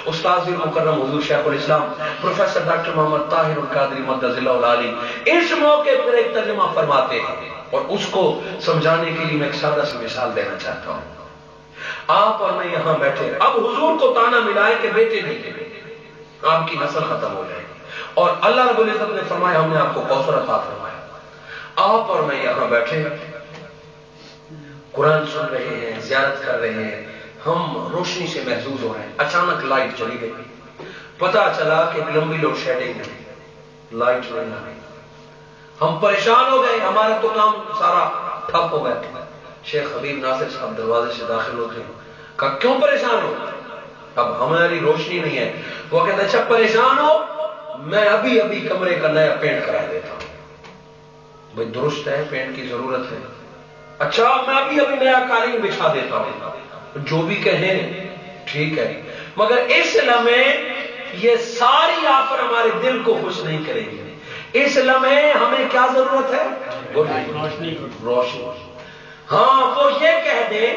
استاذ مکرم حضور شیخ الاسلام پروفیسر ڈاکٹر محمد طاہر القادری مدظ اللہ العالی اس موقع پر ایک ترجمہ فرماتے ہیں اور اس کو سمجھانے کے لیے میں ایک سادہ سی مثال دینا چاہتا ہوں. آپ اور میں یہاں بیٹھے، اب حضور کو تانا ملا ہے کہ بیٹے نہیں تھے، آپ کی نسل ختم ہو جائے گی، اور اللہ رب العزت نے فرمایا ہم نے آپ کو کوثر عطا فرمایا. آپ اور میں یہاں بیٹھے قرآن سن رہے ہیں، زیارت کر رہے ہیں، ہم روشنی سے محظوظ ہو رہے ہیں. اچانک لائٹ چلی گئی، پتا چلا کہ لمبی لوڈ شیڈنگ ہے، لائٹ نہیں آئی. ہم پریشان ہو گئے، ہمارا تو کام سارا ٹھپ ہو گیا. شیخ حبیب ناصر صاحب دروازے سے داخل ہوتے ہیں، کہا کیوں پریشان ہو؟ اب ہماری روشنی نہیں ہے. وہ کہتے اچھا پریشان ہو، میں ابھی ابھی کمرے کا نیا پینٹ کرا دیتا ہوں. بھئی درست ہے، پینٹ کی ضرورت ہے. اچھا میں ابھی ابھی نیا قالین بچھا دیتا ہوں. جو بھی کہیں ٹھیک ہے، مگر اس لمحے یہ ساری آفر ہمارے دل کو خوش نہیں کرے گی. اس لمحے ہمیں کیا ضرورت ہے؟ روشنی. ہاں وہ یہ کہہ دیں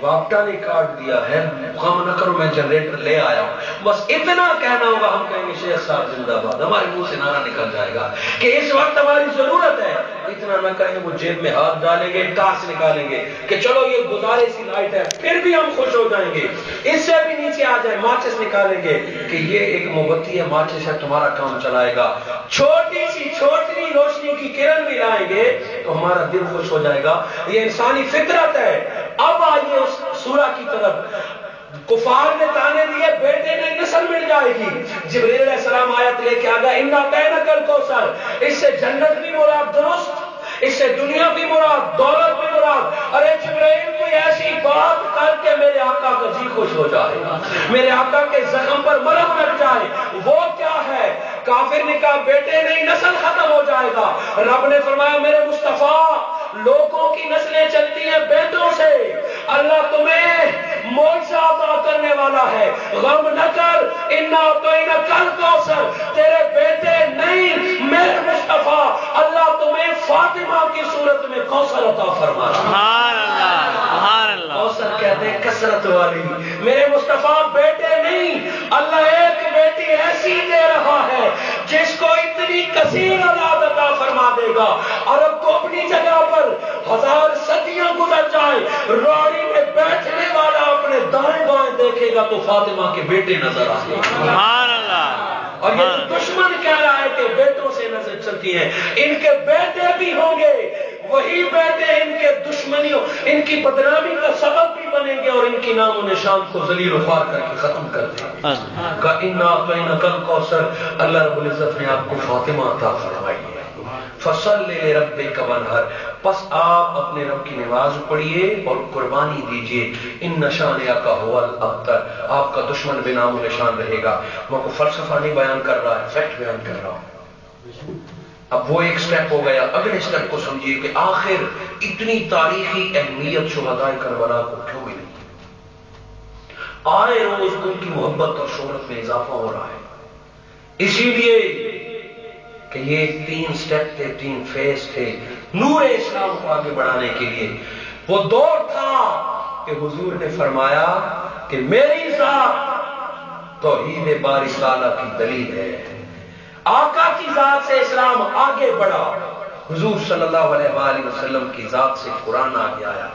وابٹا نے کاٹ دیا ہے، غم نہ کرو میں جنریٹر لے آیا ہوں، بس اتنا کہنا ہوگا. ہم کہیں گے شیخ صاحب زندہ باد، ہمارے منہ سے نعرہ نکل جائے گا کہ اس وقت ہماری ضرورت ہے. اتنا نہ کہیں وہ جیب میں ہاتھ ڈالیں گے، ٹارچ نکالیں گے کہ چلو یہ گزارے سی لائٹ ہے، پھر بھی ہم خوش ہو جائیں گے. اس سے بھی نیچے آ جائے، ماچس نکالیں گے کہ یہ ایک موم بتی ہے، ماچس ہے، تمہارا کام چلائے گا. چھوٹی سی چھوٹی روشنی کی کرن بھی لائیں گے تو ہمارا دل خوش ہو جائے گا. یہ انسانی فطرت ہے. اب آئیے اس سورہ کی طرف. کفار نے تانے دیے بیٹے نے نسل مل جائے گی. جبریل علیہ السلام آیت لے کے آگا اِنَّا أَعْطَيْنَاكَ الْكَوْثَرَ. اس سے جنت بھی مراد، درست، اس سے دنیا بھی مراد، دولت بھی مراد. ارے جبرائیل کوئی ایسی بات کر کے میرے آقا کا جی خوش ہو جائے، میرے آقا کے زخم پر مرہم لگ جائے. وہ کیا ہے؟ کافر نے کہا بیٹے نہیں، نسل ختم ہو جائے گا. رب نے فرمایا میرے مصطفیٰ لوگوں کی نسلیں چلتی ہیں بیٹوں سے. اللہ تمہیں معجزہ عطا کرنے والا ہے، غم نہ کر. اِنَّا أَعْطَيْنَاكَ الْكَوْثَرَ. تیرے بیٹے نہیں، میرے مصطفیٰ اللہ تمہیں فاطمہ کی صورت میں کوثر عطا فرما رہا ہے. سبحان اللہ، سبحان اللہ. کوثر کہتے ہیں کثرت والی. میرے مصطفیٰ بیٹے نہیں، اللہ ایک بیٹی ایسی دے رہا ہے جس کو اتنی کثیر اولاد عطا فرما دے گا. عرب کو اپنی جگہ پر 1000 صدیاں گزر جائیں، روڑی میں بیٹھنے والا اپنے دائیں بائیں دیکھے گا تو فاطمہ کے بیٹے نظر آئیں گے. سبحان اللہ. اور یہ تو دشمن کہہ رہا ہے کہ بیٹوں سے نظر چلتی ہیں. ان کے بیٹے بھی ہوں گے، وہی بیٹے ان کے دشمنیوں، ان کی بدنامی کا سبب بھی بنیں گے اور ان کی نام و نشان کو ذلیل و خوار کر کے ختم کر دیں گے. اِنَّا أَعْطَيْنَاكَ الْكَوْثَرَ. اللہ رب العزت نے آپ کو فاطمہ عطا فرمائی ہے. فَصَلِّ لِرَبِّكَ وَانْحَرْ. پس آپ اپنے رب کی نماز پڑھیے اور قربانی دیجئے. اِنَّ شَانِئَكَ هُوَ الْأَبْتَرُ. آپ کا دشمن بے نام و نشان رہے گا. میں کو فلسفہ نہیں بیان کر رہا ہے، فیکٹ بیان کر رہا ہوں. اب وہ ایک سٹیپ ہو گیا. اگلے سٹیپ کو سمجھیے کہ آخر اتنی تاریخی اہمیت شہداء کربلا کو کیوں ملی. آئے روز ان کی محبت اور شہرت میں اضافہ ہو رہا ہے، اسی لیے کہ یہ 3 سٹیپ تھے، 3 فیز تھے نور اسلام کو آگے بڑھانے کے لیے. وہ دور تھا کہ حضور نے فرمایا کہ میری ذات توحید باری تعالیٰ کی دلیل ہے. آقا کی ذات سے اسلام آگے بڑھا. حضور صلی اللہ علیہ وآلہ وسلم کی ذات سے قرآن آگے آیا.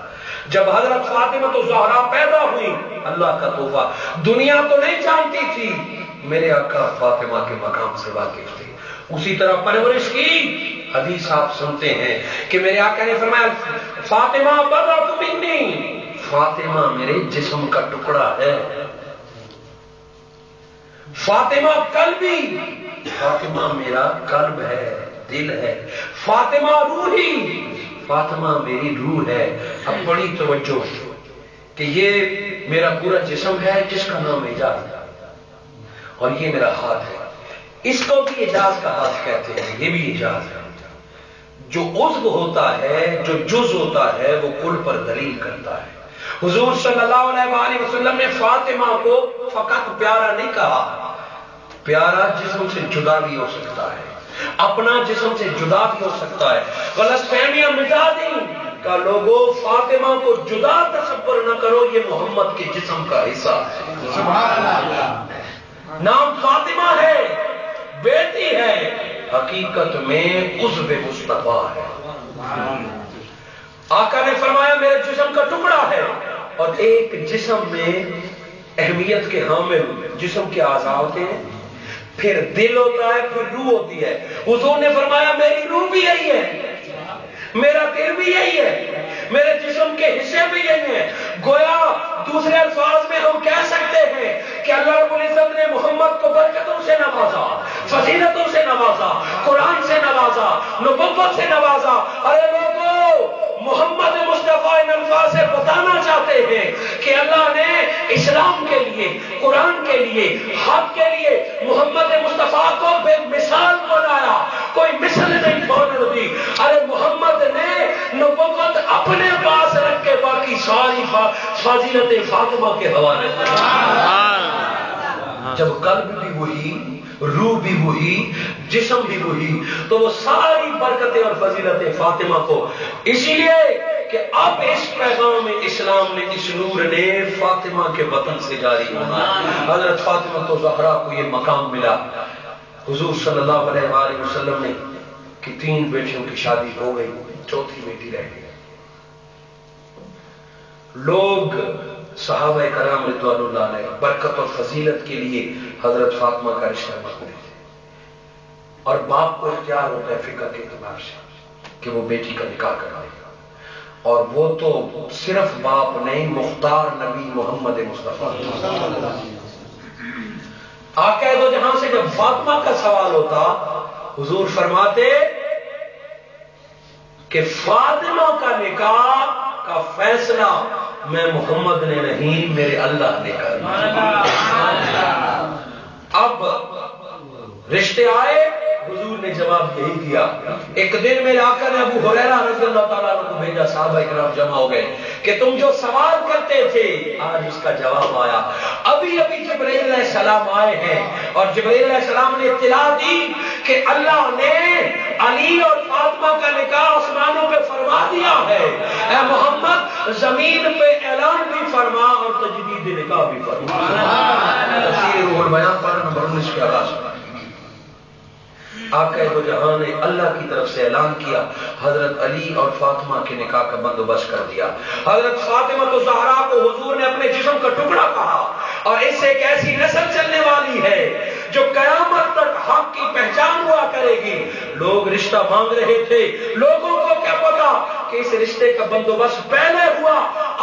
جب حضرت فاطمہ تو زہرا پیدا ہوئی، اللہ کا تحفہ، دنیا تو نہیں جانتی تھی، میرے آقا فاطمہ کے مقام سے واقف تھی. اسی طرح پرورش کی حدیث آپ سنتے ہیں کہ میرے آقا نے فرمایا فاطمہ بضعۃ منی. فاطمہ میرے جسم کا ٹکڑا ہے. فاطمہ قلبی، فاطمہ میرا قلب ہے، دل ہے. فاطمہ روحی، فاطمہ میری روح ہے. اب بڑی توجہ کہ یہ میرا پورا جسم ہے جس کا نام اعجاز ہے، اور یہ میرا ہاتھ ہے. اس کو بھی اعجاز کا ہاتھ کہتے ہیں، یہ بھی اعجاز ہے. جو عضو ہوتا ہے، جو جز ہوتا ہے، وہ کل پر دلیل کرتا ہے. حضور صلی اللہ علیہ وآلہ وسلم نے فاطمہ کو فقط پیارا نہیں کہا. پیارا جسم سے جدا بھی ہو سکتا ہے، اپنا جسم سے جدا بھی ہو سکتا ہے. غلط فہمیاں مٹا دیں کہ لوگوں فاطمہ کو جدا تصور نہ کرو، یہ محمد کے جسم کا حصہ ہے. سبحان اللہ. نام فاطمہ ہے، بیٹی ہے، حقیقت میں عضو مصطفیٰ ہے۔ آقا نے فرمایا میرے جسم کا ٹکڑا ہے، اور ایک جسم میں اہمیت کے حامل جسم کے اعضاء ہوتے ہیں، پھر دل ہوتا ہے، پھر روح ہوتی ہے۔ حضور نے فرمایا میری روح بھی یہی ہے، میرا دل بھی یہی ہے، میرے جسم کے حصے بھی یہی ہیں۔ گویا دوسرے الفاظ میں ہم کہہ سکتے ہیں کہ اللہ رب العزت نے محمد کو برکتوں سے نوازا، فضیلتوں سے نوازا، قرآن سے نوازا، نبوت سے نوازا۔ ارے لوگوں، محمد مصطفیٰ ان الفاظ سے بتانا چاہتے ہیں کہ اللہ نے اسلام کے لیے، قرآن کے لیے، حق کے لیے محمد مصطفیٰ کو بے مثال بنایا، کوئی مثل نہیں چھوڑ دی۔ ارے محمد نے نبوت اپنے پاس رکھ کے باقی ساری فضیلت فاطمہ کے حوالے جب قلب بھی وہی، روح بھی وہی، جسم بھی وہی، تو وہ ساری برکتیں اور فضیلتیں فاطمہ کو، اسی لیے کہ اب اس پیغام اسلام نے، اس نور نے فاطمہ کے وطن سے جاری ہونا۔ حضرت فاطمہ تو زہرا کو یہ مقام ملا۔ حضور صلی اللہ علیہ وآلہ وسلم نے کہ 3 بیٹیوں کی شادی ہو گئی، 4تھی بیٹی رہ گئی۔ لوگ صحابہ کرام رضوان اللہ علیہ برکت اور فضیلت کے لیے حضرت فاطمہ کا رشتہ مانگتے تھے، اور باپ کو اختیار ہوتا ہے فقہ کے اعتبار سے کہ وہ بیٹی کا نکاح کرائے، اور وہ تو صرف باپ نہیں، مختار نبی محمد مصطفیٰ آقا دو جہاں سے جب فاطمہ کا سوال ہوتا، حضور فرماتے کہ فاطمہ کا نکاح کا فیصلہ میں محمد نے نہیں، میرے اللہ نے کرنا۔ اب رشتے آئے، حضور نے جواب یہی دیا۔ ایک دن میرے آقا نے ابو ہریرہ رضی اللہ تعالیٰ عنہ کو بھیجا، صحابہ کرام جمع ہو گئے کہ تم جو سوال کرتے تھے آج اس کا جواب آیا۔ ابھی جبرائیل علیہ السلام آئے ہیں، اور جبرائیل علیہ السلام نے اطلاع دی کہ اللہ نے علی اور فاطمہ کا نکاح آسمانوں پہ فرما دیا ہے، اے محمد زمین پہ اعلان بھی فرما اور تجدید نکاح بھی فرما۔ تفسیر روح البیان پارہ نمبر 19 کے آغاز میں آقا دو جہاں نے اللہ کی طرف سے اعلان کیا، حضرت علی اور فاطمہ کے نکاح کا بندوبست کر دیا۔ حضرت فاطمہ تو زہرا کو حضور نے اپنے جسم کا ٹکڑا کہا، اور اس سے ایک ایسی نسل چلنے والی ہے جو قیامت تک حق کی پہچان ہوا کرے گی۔ لوگ رشتہ مانگ رہے تھے، لوگوں کو کیا پتا کہ اس رشتے کا بندوبست پہلے ہوا۔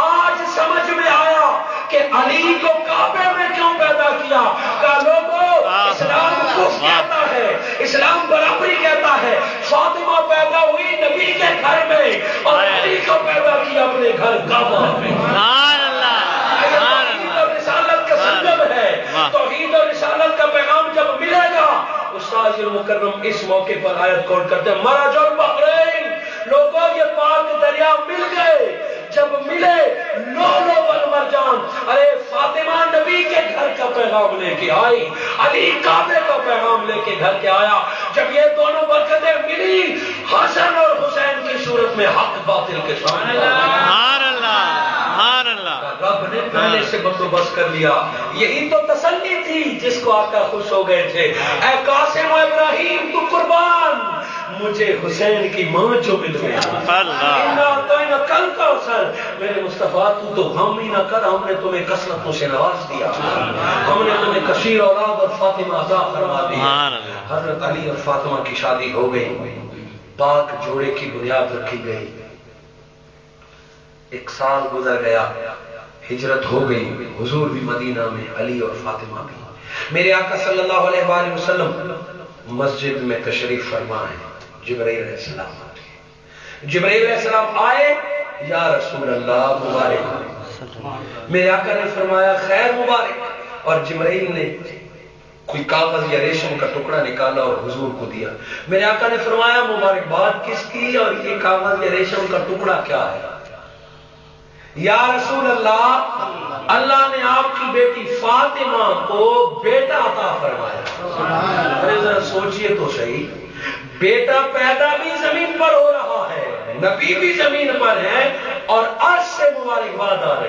آج سمجھ میں آیا کہ علی کو کعبے میں کیوں پیدا کیا۔ کہ لوگوں، اسلام کفر کہتا ہے، اسلام برابری کہتا ہے۔ فاطمہ پیدا ہوئی نبی کے گھر میں، اور علی کو پیدا کیا اپنے گھر کعبہ میں۔ توحید اور رسالت کا پیغام جب ملے گا، استاذ المکرم اس موقع پر آیت کوٹ کرتے ہیں، مرج البحرین، لوگوں یہ پاک دریا مل گئے۔ جب ملے لولو والمرجان، ارے فاطمہ نبی کے گھر کا پیغام لے کے آئی، علی کعبے کا پیغام لے کے گھر کے آیا۔ جب یہ دونوں برکتیں ملی، حسن اور حسین کی صورت میں حق باطل کے سامنے رب نے پہلے سے بندوبست کر لیا۔ یہی تو تسلی تھی جس کو آقا خوش ہو گئے تھے، اے قاسم و ابراہیم تو قربان، مجھے حسین کی ماں جو مل گئی۔ کل کا حسن، میرے مصطفیٰ تو غم ہی نہ کر، ہم نے تمہیں کثرتوں سے نواز دیا، ہم نے تمہیں کثیر اولاد اور فاطمہ عطا فرما دی۔ حضرت علی اور فاطمہ کی شادی ہو گئی، پاک جوڑے کی بنیاد رکھی گئی۔ 1 سال گزر گیا، ہجرت ہو گئی، حضور بھی مدینہ میں، علی اور فاطمہ بھی۔ میرے آقا صلی اللہ علیہ وآلہ وسلم مسجد میں تشریف فرما ہے، جبرائیل علیہ السلام آتے ہیں۔ جبرائیل علیہ السلام آئے، یا رسول اللہ مبارک۔ میرے آقا نے فرمایا خیر مبارک، اور جبرائیل نے کوئی کاغذ یا ریشم کا ٹکڑا نکالا اور حضور کو دیا۔ میرے آقا نے فرمایا مبارکباد کس کی، اور یہ کاغذ یا ریشم کا ٹکڑا کیا ہے؟ یا رسول اللہ، اللہ نے آپ کی بیٹی فاطمہ کو بیٹا عطا فرمایا۔ ارے ذرا سوچئے تو صحیح، بیٹا پیدا بھی زمین پر ہو رہا ہے، نبی بھی زمین پر ہے، اور عرش سے مبارکباد آ رہی ہے۔